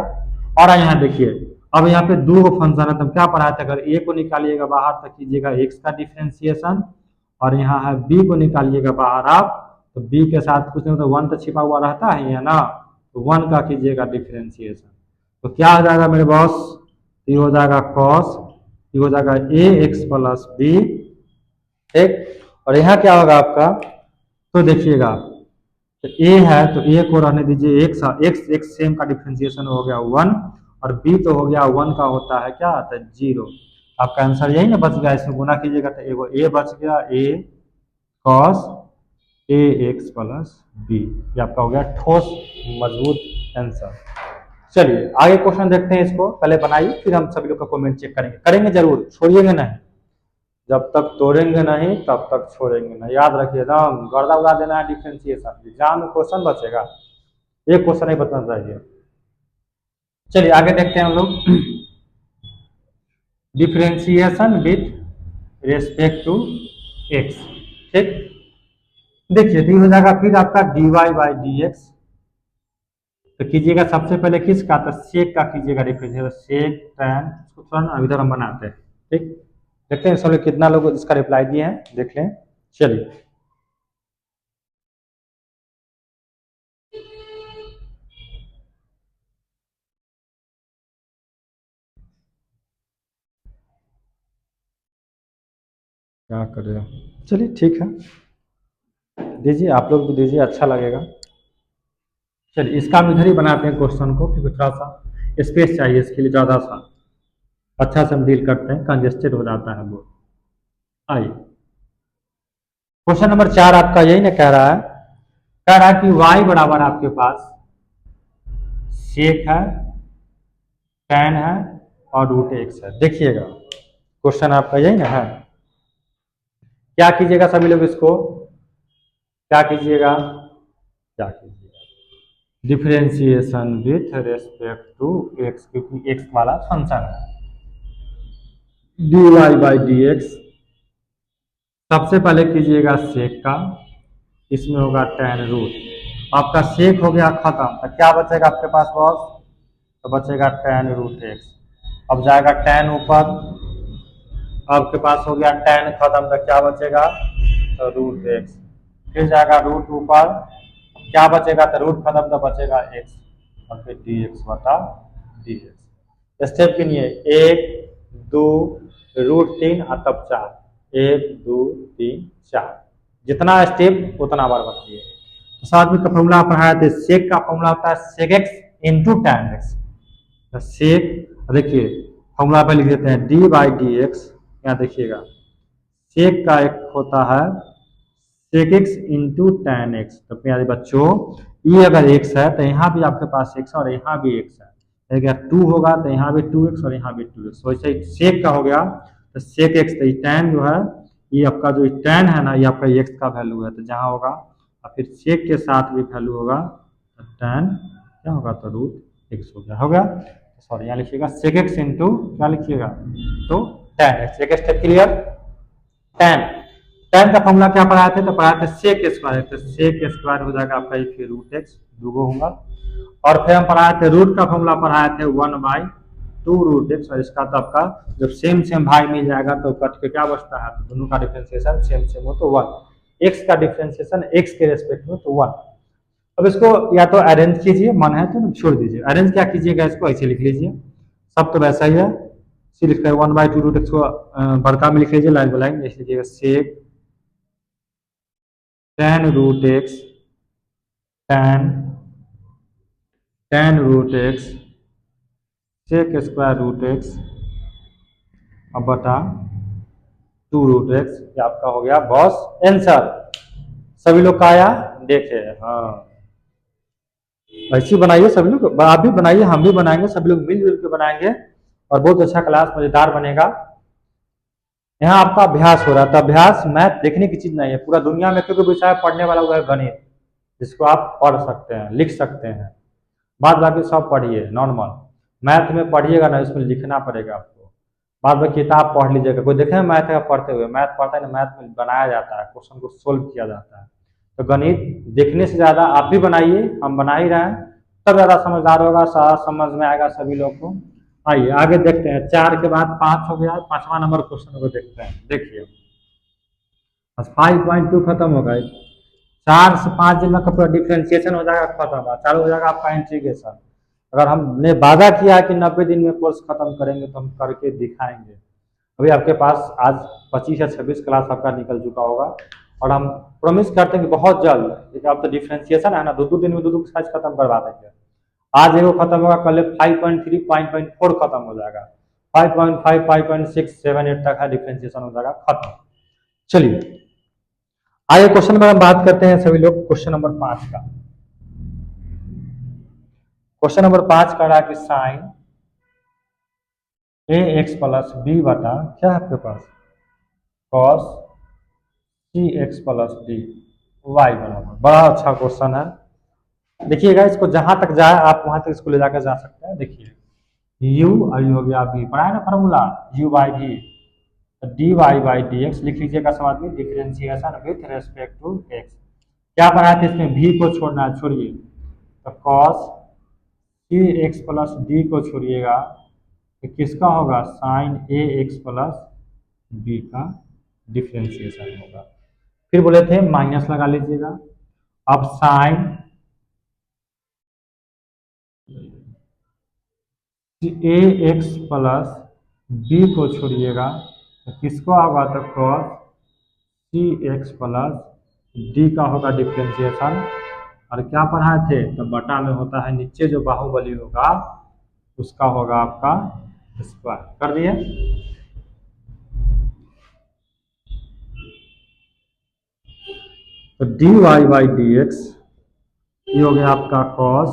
और यहाँ देखिए अब यहाँ पे 2 फंक्शन है, तो क्या पढ़ाए थे, अगर ए को निकालिएगा बाहर तो कीजिएगा एक्स का डिफ्रेंशिएशन, और यहाँ है बी को निकालिएगा बाहर आप, तो बी के साथ कुछ नहीं तो 1 तो छिपा हुआ रहता है ये ना, तो 1 का कीजिएगा डिफ्रेंशिएशन, तो क्या हो जाएगा मेरे बॉस, ये हो जाएगा कॉस, ये हो जाएगा ए एक्स प्लस बी, ठीक। और यहाँ क्या होगा आपका, तो देखिएगा तो ए है तो ए को रहने दीजिए, एक्स एक्स सेम का डिफ्रेंशिएशन हो गया 1, और बी तो हो गया 1 का होता है क्या, तो 0। आपका आंसर यही ना बच गया, इसमें गुना कीजिएगा तो एगो ए बच गया, ए cos A x plus B, ये आपका हो गया ठोस मजबूत आंसर। चलिए आगे क्वेश्चन देखते हैं, इसको पहले बनाइए फिर हम सभी लोग का कमेंट चेक करेंगे जरूर, छोड़िएंगे नहीं, जब तक तोड़ेंगे नहीं तब तक छोड़ेंगे नहीं, याद रखिए एकदम गर्दा उड़ा देना है डिफ्रेंशिएशन, एग्जाम में क्वेश्चन बचेगा, एक क्वेश्चन नहीं बचना चाहिए। चलिए आगे देखते हैं हम लोग, differentiation with respect to x, ठीक। देखिए तो ये हो जाएगा फिर आपका dy बाई डी एक्स। तो कीजिएगा सबसे पहले किसका, तो सेक का कीजिएगा डिफरेंशियल, सेक टैन, इसको थोड़ा ना इधर हम बनाते हैं। ठीक, देखते हैं सब लोग कितना लोग इसका रिप्लाई दिए हैं, देख लें। चलिए क्या करें, चलिए ठीक है, दीजिए आप लोग भी दीजिए, अच्छा लगेगा। चलिए इसका हम इधर ही बनाते हैं क्वेश्चन को, क्योंकि थोड़ा सा स्पेस चाहिए इसके लिए, ज़्यादा सा अच्छा से हम डील करते हैं, कंजेस्टेड हो जाता है वो। आइए क्वेश्चन नंबर 4 आपका यही ना कह रहा है कि y बराबर आपके पास सेक है, टैन है और रूट एक्स है। देखिएगा क्वेश्चन आपका यही ना है, क्या कीजिएगा सभी लोग इसको, क्या कीजिएगा, क्या कीजिएगा, differentiation with respect to x, क्योंकि एक्स वाला फंक्शन है, d y by d x. सबसे पहले कीजिएगा सेक का, इसमें होगा टैन रूट, आपका सेक हो गया खत्म, तो क्या बचेगा आपके पास बॉस, तो बचेगा टैन रूट एक्स। अब जाएगा टैन ऊपर, आपके पास हो गया टैन खत्म, तो क्या बचेगा, तो रूट एक्स। फिर जाएगा रूट ऊपर, क्या बचेगा, तो रूट खत्म तो बचेगा एक्स, और फिर डी एक्स बटा डी एक्स। स्टेप गिनिए, एक दो रूट तीन और तब चार, एक दो तीन चार, जितना स्टेप उतना बार बताइए। तो साथ में का फॉर्मूला पढ़ाया थे, सेक का फॉर्मूला होता है sec x into tan X. Sec देखिए फॉर्मूला पे लिख देते हैं, डी बाई डी एक्स, यहाँ देखिएगा सेक का एक होता है sec x into tan x. तो प्यारे बच्चों ये अगर एक्स है तो यहाँ भी आपके पास एक्स है और यहाँ भी एक्स है, अगर टू होगा तो यहाँ भी टू एक्स और यहाँ भी टू एक्स। वैसे ही सेक का हो गया तो सेक एक्स, तो टैन जो है ये आपका जो टैन है ना, ये आपका एक्स का वैल्यू है, तो जहाँ होगा और फिर सेक के साथ भी वैल्यू होगा, तो टैन क्या होगा, तो रूट एक्स हो गया। सॉरी यहाँ लिखिएगा सेक एक्स इंटू क्या लिखिएगा, तो टैन एक्स। एक स्टेप क्लियर। टैन, टैन का फॉर्मूला क्या पढ़ाए थे, तो पढ़ाए थे सेक स्क्वायर, तो सेक स्क्वायर हो जाएगा आपका फिर रूट एक्स दूगो होगा। और फिर हम पढ़ाए थे रूट का फॉर्मूला पढ़ाए थे 1/2 रूट एक्स, और इसका तो आपका जब सेम सेम भाग मिल जाएगा तो कट के क्या बचता है, तो दोनों का डिफ्रेंसिएशन सेम सेम हो तो 1, एक्स का डिफ्रेंसिएशन एक्स के रेस्पेक्ट में तो 1। अब इसको या तो अरेंज कीजिए, मन है तो छोड़ दीजिए, अरेंज क्या कीजिएगा, इसको ऐसे लिख लीजिए, सब तो वैसा ही है, सी लिखता है 1/2 रूट एक्स को बड़का में लिख लीजिए लाइन बाई लाइन, जैसे लिखिएगा sec tan root x, tan root x sec square root x अब बटा 2 रूट एक्स, ये आपका हो गया बॉस आंसर। सभी लोग का आया, देखे हाँ, ऐसे बनाइए सभी लोग, आप भी बनाइए हम भी बनाएंगे, सभी लोग मिलजुल के बनाएंगे और बहुत अच्छा क्लास मजेदार बनेगा। यहाँ आपका अभ्यास हो रहा था, अभ्यास मैथ देखने की चीज नहीं है, पूरा दुनिया में क्योंकि विषय पढ़ने वाला हुआ है गणित, जिसको आप पढ़ सकते हैं लिख सकते हैं, बाद बाकी सब पढ़िए नॉर्मल। मैथ में पढ़िएगा ना, इसमें लिखना पड़ेगा आपको, बाद में किताब पढ़ लीजिएगा, कोई देखे मैथ का पढ़ते हुए, मैथ पढ़ता है ना, मैथ में बनाया जाता है, क्वेश्चन को सोल्व किया जाता है। तो गणित देखने से ज़्यादा आप भी बनाइए, हम बना ही रहे हैं, तब ज़्यादा समझदार होगा, समझ में आएगा सभी लोग को। आइए आगे देखते हैं, 4 के बाद 5 हो गया, 5वां नंबर क्वेश्चन को देखते हैं। देखिए 5.2 खत्म हो गए, 4 से 5 दिन में पूरा डिफ्रेंशिएशन हो जाएगा, खत्म है, चालू हो जाएगा आपका इंटीग्रेशन। अगर हमने वादा किया है कि 90 दिन में कोर्स खत्म करेंगे तो हम करके दिखाएंगे। अभी आपके पास आज 25 या 26 क्लास आपका निकल चुका होगा, और हम प्रॉमिस करते हैं कि बहुत जल्द, क्योंकि अब तो डिफ्रेंशिएशन है ना, 2-2 दिन में 2-2 साइज खत्म करवा देंगे। आज एगो खत्म होगा, कल 5.3 5.4 खत्म हो जाएगा, 5.5 5.6 7 8 तक है डिफ्रेंशिएशन हो जाएगा खत्म। चलिए आइए क्वेश्चन नंबर हम बात करते हैं सभी लोग, क्वेश्चन नंबर 5 का। क्वेश्चन नंबर 5 का रहा है कि साइन ए एक्स प्लस बी बटा क्या है आपके पास, cos c x plus D Y बराबर। बड़ा अच्छा क्वेश्चन है, देखिएगा इसको जहां तक जाए आप वहां तक इसको ले जाकर जा सकते हैं। देखिए यू और यू हो गया बी, पढ़ा है ना formula u by v, d y by d x लिख लीजिएगा सब आदमी, differentiation with respect to x. क्या पढ़ा था इसमें, भी को छोड़ना है, छोड़िए, तो cos c x plus D को छोड़िएगा तो किसका होगा, साइन ए एक्स प्लस बी का डिफ्रेंशिएशन होगा। फिर बोले थे माइनस लगा लीजिएगा, अब साइन ए एक्स प्लस बी को छोड़िएगा तो किसको होगा, तो cos c x plus D का होगा डिफ्रेंशिएशन। और क्या पढ़ाए थे, तो बटा में होता है नीचे जो बाहुबली होगा उसका होगा आपका स्क्वायर, कर दिए। तो d y by d x ये हो गया आपका cos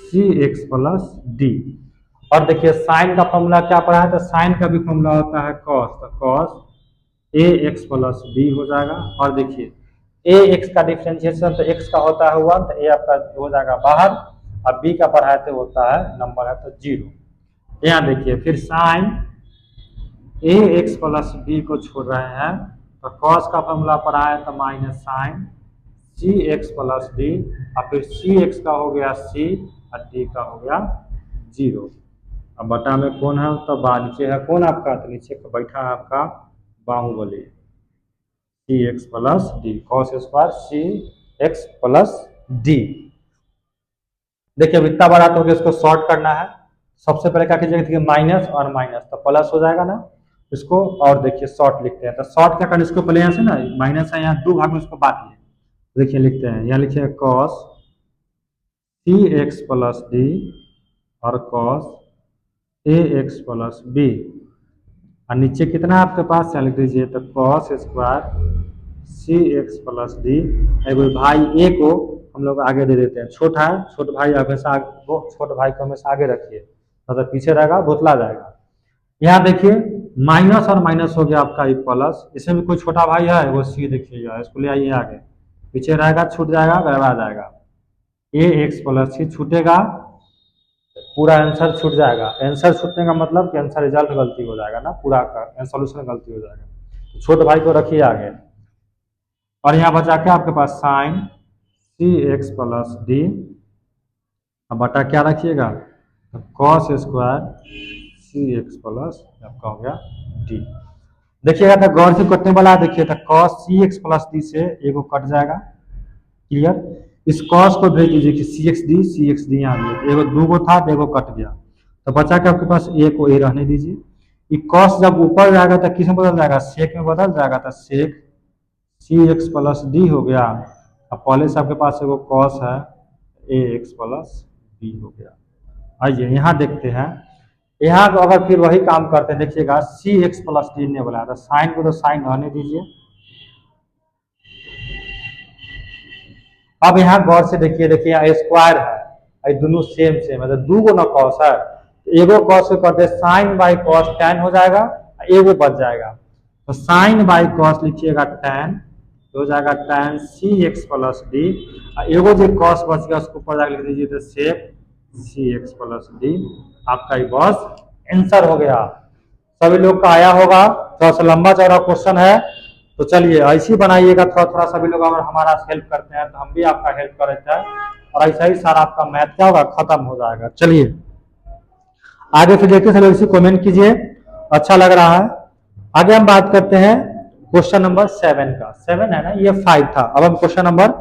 c x plus d. और देखिए साइन का फॉर्मूला क्या पढ़ा है, तो साइन का भी फॉर्मूला होता है कॉस, तो cos A x plus B हो जाएगा। और देखिए ए एक्स का डिफ्रेंशिएशन तो एक्स का होता है 1, तो ए आपका हो जाएगा बाहर, और बी का पढ़ाए तो होता है नंबर है तो 0। यहाँ देखिए फिर साइन ए एक्स प्लस बी को छोड़ रहे हैं तो कॉस का फॉर्मूला पढ़ाए तो माइनस साइन सी एक्स प्लस डी, और फिर सी एक्स का हो गया सी और डी का हो गया 0। अब बटा में कौन है, तो नीचे है कौन आपका, तो नीचे बैठा है आपका Baahubali C x plus D, cos square C x plus D. देखिए अब इतना बड़ा तो हो गया, इसको शॉर्ट करना है। सबसे पहले क्या कीजिएगा, माइनस और माइनस तो प्लस हो जाएगा ना इसको, और देखिए शॉर्ट लिखते हैं, तो शॉर्ट क्या करना, इसको पहले यहाँ से ना माइनस है, यहाँ दो भाग में इसको बांट लिया। देखिए लिखते हैं, यहाँ लिखिए cos c x plus d और cos A x plus B, और नीचे कितना आपके पास लिख दीजिए, तो cos square C x plus D. भाई ए को हम लोग आगे दे देते हैं, छोटा है, छोटे भाई हमेशा छोटे भाई को हमेशा आगे रखिए, मतलब पीछे रहेगा भुतला जाएगा। यहाँ देखिए माइनस और माइनस हो गया आपका ये प्लस, इसमें भी कोई छोटा भाई है वो सी देखिएगा, इसको ले आइए आगे, पीछे रहेगा छूट जाएगा गड़बड़ा जाएगा, ए एक्स प्लस सी छूटेगा, पूरा आंसर छूट जाएगा। आंसर छूटने का मतलब कि आंसर रिजल्ट गलती हो जाएगा ना, पूरा का सॉल्यूशन गलती हो जाएगा, तो छोटे भाई को रखिए आगे। और यहाँ बचा के आपके पास साइन सी एक्स प्लस डी, अब बटा क्या रखिएगा, cos square C x plus आपका हो गया डी। देखिएगा तो गौर से कटने वाला है, देखिए तो cos c x plus D से एगो कट जाएगा, क्लियर। इस कॉस को भेज दीजिए कि सी एक्स डी यहाँ एगो दो गो था तो एगो कट गया, तो बचा के आपके पास ए को ए रहने दीजिए। ये कॉस जब ऊपर जाएगा तो किस में बदल जाएगा, सेक में बदल जाएगा, तो सेक सी एक्स प्लस डी हो गया। अब पहले से आपके पास एगो कॉस है ए एक्स प्लस बी हो गया। आइए यहाँ देखते हैं, यहाँ अगर फिर वही काम करते हैं, देखिएगा सी एक्स प्लस डी ने बोला था, साइन को तो साइन रहने दीजिए। अब यहाँ गौर से देखिए, देखिए यहाँ स्क्वायर है, दोनों सेम सेम है, तो दो गो ना कॉस है, एगो कॉस को करते साइन बाई कॉस टेन हो जाएगा, एगो बच जाएगा, तो साइन बाई कॉस लिखिएगा टेन, हो जाएगा टेन सी एक्स प्लस डी, एगो जो कॉस बच गया उसको ऊपर जाकर लिख दीजिए, तो सेक सी एक्स प्लस डी। आपका ये बस आंसर हो गया। सभी लोग का आया होगा, थोड़ा सा लंबा चौड़ा क्वेश्चन है, तो चलिए ऐसे ही बनाइएगा, थोड़ा थोड़ा सभी लोग अगर हमारा हेल्प करते हैं तो हम भी आपका हेल्प कर देते हैं, और ऐसा ही सारा आपका मैथ क्या होगा, खत्म हो जाएगा। चलिए आगे फिर देखते हैं, इसी कमेंट कीजिए अच्छा लग रहा है। आगे हम बात करते हैं क्वेश्चन नंबर 7 का, 7 है ना, ये 5 था, अब हम क्वेश्चन नंबर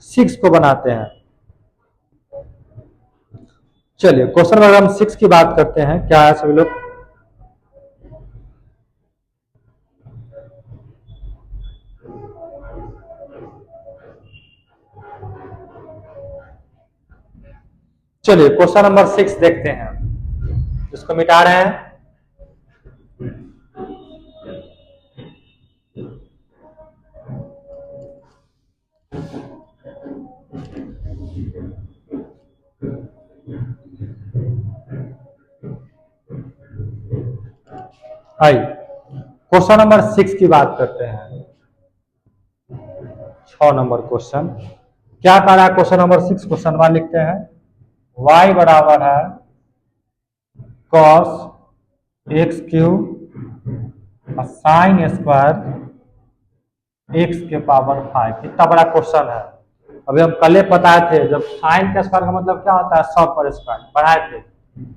6 को बनाते हैं। चलिए क्वेश्चन नंबर हम 6 की बात करते हैं, क्या है सभी लोग, चलिए क्वेश्चन नंबर 6 देखते हैं, इसको मिटा रहे हैं। आइए क्वेश्चन नंबर 6 की बात करते हैं, 6 नंबर क्वेश्चन क्या कह रहा है, क्वेश्चन नंबर 6 क्वेश्चन 1 लिखते हैं, y बराबर है cos x Q sine square x के पावर 5, कितना बड़ा क्वेश्चन है। अभी हम कल बताए थे, जब साइन का स्क्वायर का मतलब क्या होता है, 100 पर स्क्वायर पढ़ाए थे।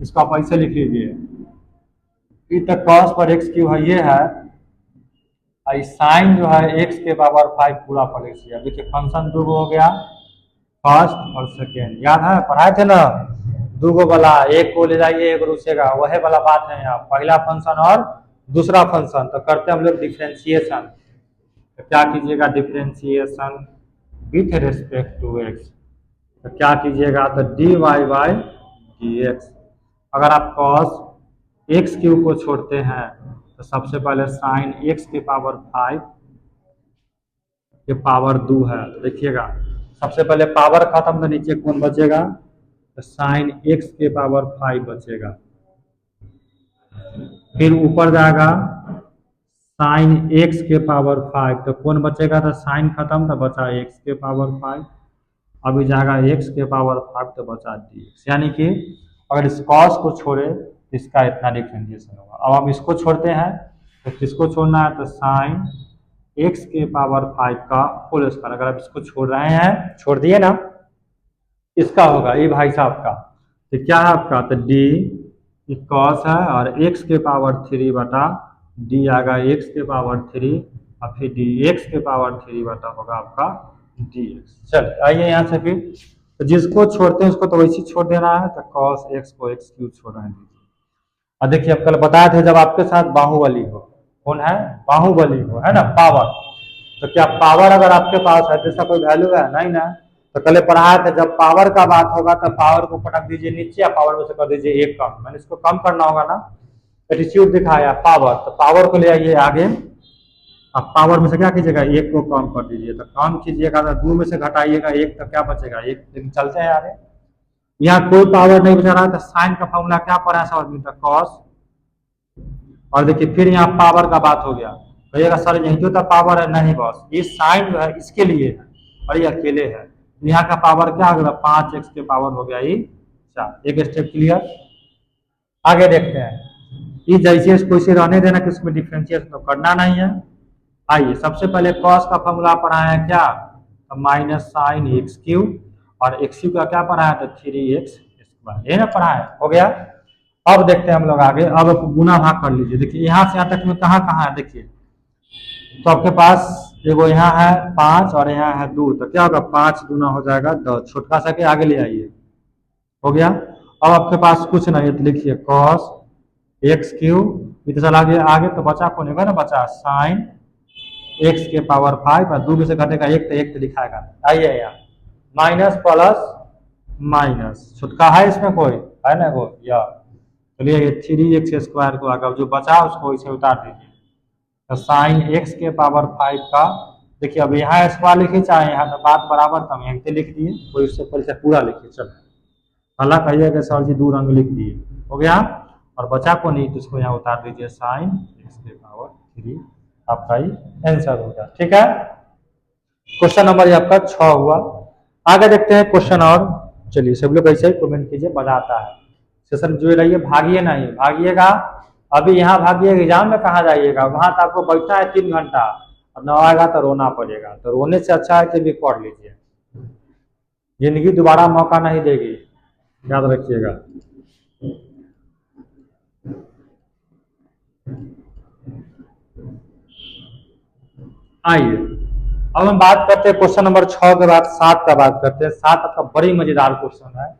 इसको आप ऐसे लिख लीजिए, ई तक कॉस पर एक्स क्यू है, ये है साइन जो है एक्स के पावर 5 पूरा पर एक्स। देखिए फंक्शन दो हो गया, फर्स्ट और सेकेंड, याद है पढ़ाए थे ना, दूगो वाला, एक को ले जाइए एक रुचेगा, वही वाला बात है यहाँ, पहला फंक्शन और दूसरा फंक्शन। तो करते हैं हम लोग डिफ्रेंशिएशन। तो क्या कीजिएगा, differentiation with respect to x. तो क्या कीजिएगा, तो d y by d x. अगर आप कॉस एक्स क्यू को छोड़ते हैं तो सबसे पहले साइन एक्स के पावर 5 के पावर 2 है। तो देखिएगा सबसे पहले पावर खत्म, तो नीचे कौन बचेगा, तो साइन एक्स के पावर 5 बचेगा। फिर ऊपर जाएगा साइन एक्स के पावर 5, तो कौन बचेगा, तो साइन खत्म तो बचा एक्स के पावर 5। अभी जाएगा एक्स के पावर 5 तो बचा डी एक्स। यानी कि अगर इस कॉस को छोड़े तो इसका इतना डिफ्रेंशिएशन होगा। अब हम इसको छोड़ते हैं तो किसको छोड़ना है, तो साइन एक्स के पावर 5 का होल स्क्वायर। अगर आप इसको छोड़ रहे हैं, छोड़ दिए ना, इसका होगा ये भाई साहब का। तो क्या है आपका, तो डी कॉस है और एक्स के पावर 3 बटा डी आएगा एक्स के पावर 3 और फिर डी एक्स के पावर 3 बटा होगा आपका डी एक्स। चल आइए यहाँ से फिर, तो जिसको छोड़ते हैं उसको तो वैसे छोड़ देना है, तो कॉस एक्स को एक्स क्यूब छोड़ रहे हैं। और देखिए अब कल बताए थे, जब आपके साथ बाहुबली हो, कौन है, बाहुबली हो, है ना, पावर। तो क्या पावर अगर आपके पास है तो इसका कोई वैल्यू है नहीं ना। तो कल पढ़ाया था, जब पावर का बात होगा तो पावर को पटक दीजिए नीचे या पावर में से कर दीजिए एक कम, मैंने इसको कम करना होगा ना, एटीट्यूड दिखाया पावर, तो पावर को ले आइए आगे। अब पावर में से क्या कीजिएगा, एक को कम कर दीजिए, तो कम कीजिएगा तो 2 में से घटाइएगा एक, तो क्या बचेगा एक। लेकिन चलते हैं आगे, यहाँ कोई पावर नहीं बचा रहा, तो साइन का फॉर्मूला क्या पढ़ा है सब आदमी, तो कॉस। और देखिए फिर यहाँ पावर का बात हो गया, कहिएगा सर यही तो पावर है, नहीं बॉस, ये साइन जो है इसके लिए है और ये अकेले है। यहाँ का पावर क्या हो गया, 5x के पावर हो गया ये 4। एक स्टेप क्लियर। आगे देखते हैं, ये जैसे इसको इसे रहने देना कि उसमें डिफ्रेंशिएट तो करना नहीं है। आइए सबसे पहले कॉस का फॉर्मूला पढ़ाया है क्या, तो माइनस साइन एक्स क्यू, और एक्स क्यू का क्या पढ़ाया, तो 3x स्क्वायर, ये ना पढ़ाया हो गया। अब देखते हैं हम लोग आगे, अब गुना भाग कर लीजिए। देखिए यहाँ से यहाँ तक में कहाँ कहाँ है, देखिए तो आपके पास देखो यहाँ है 5 और यहाँ है 2, तो क्या होगा 5 गुना हो जाएगा 10, छोटका सा के आगे ले आइए, हो गया। अब आपके पास कुछ नहीं है तो लिखिए कॉस एक्स क्यूब, इधर चला गया आगे, तो बचा कौन होगा ना, बचा साइन एक्स के पावर 5 और 2 में से घटेगा एक तो लिखाएगा। आइए यहाँ माइनस प्लस माइनस, छुटका है इसमें कोई है ना, वो या चलिए 3x स्क्वायर को आगे जो बचा उसको इसे उतार दीजिए, तो साइन एक्स के पावर 5 का, देखिए अब यहाँ स्क्वायर लिखिए चाहे यहाँ, तो बात बराबर, तो हम यहाँ लिख दिए, कोई उससे पहले से पूरा लिखिए। चलो अल्लाह कहिए कि सर जी 2 रंग लिख दिए, हो गया। और बचा को नहीं तो उसको यहाँ उतार दीजिए, साइन एक्स के पावर 3, आपका ही आंसर होगा। ठीक है, क्वेश्चन नंबर ये आपका 6 हुआ। आगे देखते हैं क्वेश्चन और, चलिए सब लोग ऐसे ही कमेंट कीजिए, मजा आता है। सेशन जुड़े रहिए, भागिए नहीं, भागिएगा अभी यहाँ भागिएगा, एग्जाम में कहाँ जाइएगा, वहां तो आपको बैठना है 3 घंटा और न आएगा तो रोना पड़ेगा। तो रोने से अच्छा है कि भी पढ़ लीजिए, जिंदगी दोबारा मौका नहीं देगी, याद रखिएगा। आइए अब हम बात करते हैं क्वेश्चन नंबर 6 के बाद 7 का बात करते हैं। 7 आपका बड़ी मजेदार क्वेश्चन है,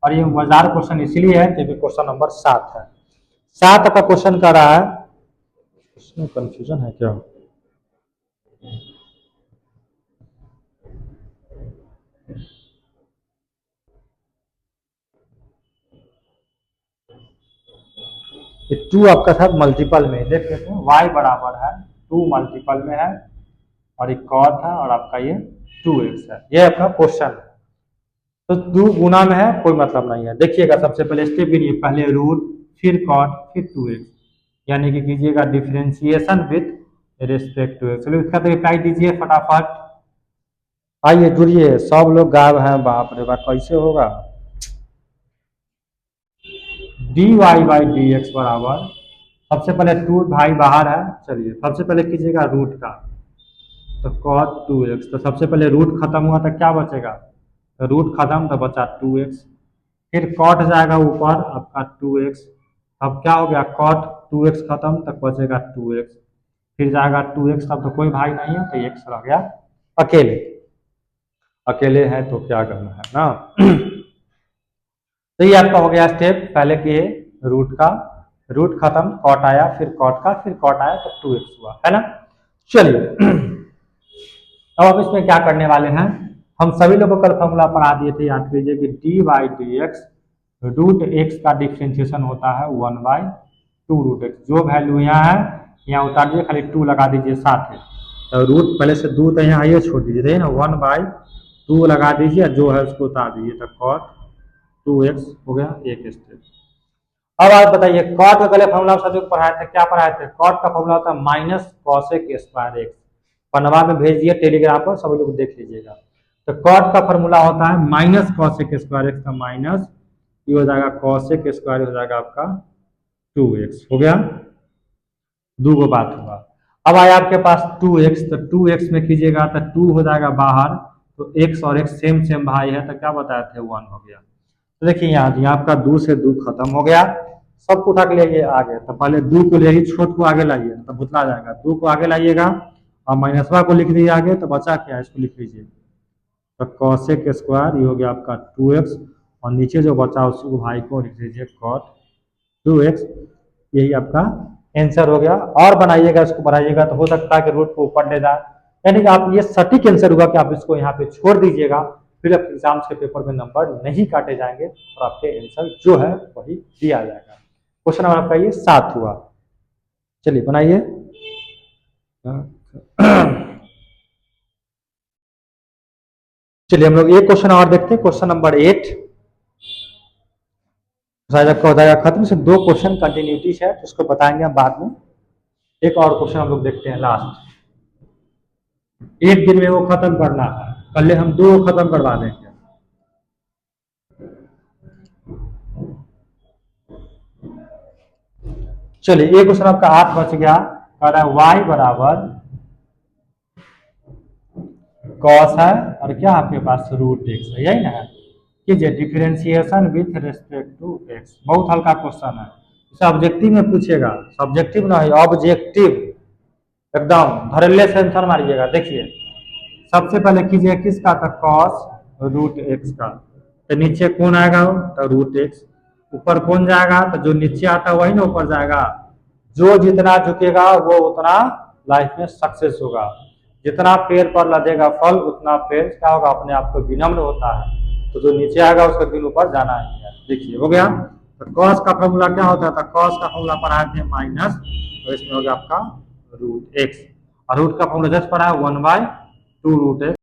और ये मजेदार क्वेश्चन इसलिए है क्योंकि क्वेश्चन नंबर 7 है। 7 आपका क्वेश्चन कर रहा है, इसमें कंफ्यूजन है क्या, ये 2 आपका था मल्टीपल में, देख लेते हैं y बराबर है 2 मल्टीपल में है, और एक कॉट है और आपका ये 2x है, ये आपका क्वेश्चन है। तो 2 गुना में है, कोई मतलब नहीं है। देखिएगा सबसे पहले स्टेप गिनिए, पहले रूट फिर कॉट फिर 2x, यानी कि कीजिएगा differentiation with respect to x. चलिए इसका तो रिप्लाई दीजिए फटाफट। आइए जुड़िए, सब लोग गायब हैं, बाप रे बाप कैसे होगा। D y by d x बराबर, सबसे पहले 2 भाई बाहर है, चलिए सबसे पहले कीजिएगा रूट का, तो cot 2x, तो सबसे पहले रूट खत्म हुआ तो क्या बचेगा, तो रूट खत्म तो बचा 2x, फिर कॉट जाएगा ऊपर आपका 2x, अब क्या हो गया कॉट 2x खत्म तक बचेगा 2x, फिर जाएगा 2x, तब तो कोई भाई नहीं है तो x रह गया अकेले, अकेले है तो क्या करना है ना। तो ये आपका हो गया स्टेप, पहले किए रूट का, रूट खत्म कॉट आया, फिर कॉट का, फिर कॉट आया तो 2x हुआ है ना। चलिए अब आप इसमें क्या करने वाले हैं, हम सभी लोगों को कल फॉर्मूला पढ़ा दिए थे, याद कीजिए कि d by d x root x का डिफ्रेंशिएशन होता है 1/2 रूट एक्स, जो वैल्यू यहाँ है यहाँ उतार दीजिए, खाली 2 लगा दीजिए साथ में, तो रूट पहले से 2 तो यहाँ आइए छोड़ दीजिए ना, 1/2 लगा दीजिए, जो है उसको उतार दीजिए, तो कॉट 2x हो गया एक स्टेप। अब आप बताइए कॉट का पहले फॉर्मूला सब जो पढ़ाए थे, क्या पढ़ाए थे, कॉट का फॉर्मूला होता है माइनस कॉसेक स्क्वायर एक्स, पन्नवा में भेज दिए टेलीग्राम पर, सब लोग देख लीजिएगा। तो कॉट का फॉर्मूला होता है माइनस कॉसेक स्क्वायर एक्स का माइनस, ये हो जाएगा कॉसेक स्क्वायर हो जाएगा आपका 2x, हो गया, दो गो बात हुआ। अब आया आपके पास 2x, तो 2x में कीजिएगा तो 2 हो जाएगा बाहर, तो x और x सेम सेम भाई है, तो क्या बताए थे 1 हो गया। तो देखिए यहाँ आपका 2 से 2 खत्म हो गया, सब उठा के ले आगे, तो पहले 2 को ले छोट को आगे लाइए तो भुतला जाएगा, 2 को आगे लाइएगा और माइनसवा को लिख दीजिए आगे, तो बचा क्या है इसको लिख लीजिए, तो कॉसेक स्क्वायर ये हो गया आपका 2x, और नीचे जो बचा उसको भाई को लिख दीजिए कॉट 2x, यही आपका आंसर हो गया। और बनाइएगा इसको बढ़ाइएगा तो हो सकता है कि रूट को ऊपर ले जाए, यानी कि आप ये सटीक आंसर हुआ कि आप इसको यहाँ पे छोड़ दीजिएगा, फिर आप एग्जाम्स के पेपर में नंबर नहीं काटे जाएंगे और आपके आंसर जो है वही दिया जाएगा। क्वेश्चन नंबर आपका ये 7 हुआ। चलिए बनाइए। चलिए हम लोग एक क्वेश्चन और देखते हैं, क्वेश्चन नंबर 8 शायद आपका हो जाएगा खत्म, से 2 क्वेश्चन कंटिन्यूटी है तो उसको बताएंगे हम बाद में। एक और क्वेश्चन हम लोग देखते हैं लास्ट, एक दिन में वो खत्म करना है, कल हम 2 खत्म करवा देंगे। चलिए एक क्वेश्चन आपका 8 बच गया, कह रहा है y बराबर कॉस है और क्या आपके पास रूट एक्स है, यही ना है, कीजिए differentiation with respect to x. बहुत हल्का क्वेश्चन है, इसे ऑब्जेक्टिव में पूछेगा, सब्जेक्टिव ना है ऑब्जेक्टिव, एकदम धड़ल्ले से आंसर मारिएगा। देखिए सबसे पहले कीजिए किसका, था कॉस रूट एक्स का, तो नीचे कौन आएगा तो रूट एक्स, ऊपर कौन जाएगा तो जो नीचे आता वही ना ऊपर जाएगा, जो जितना झुकेगा वो उतना लाइफ में सक्सेस होगा, जितना पेड़ पर लदेगा फल उतना पेड़ क्या होगा अपने आप को विनम्र होता है, तो जो नीचे आएगा उसका दिन ऊपर जाना ही है। देखिए हो गया, तो कॉस का फॉर्मूला क्या होता था, कॉस का फॉर्मूला पढ़ाए थे माइनस, तो इसमें हो गया आपका रूट एक्स, और रूट का फॉर्मूला जस्ट पढ़ा है 1/2 रूट एक्स।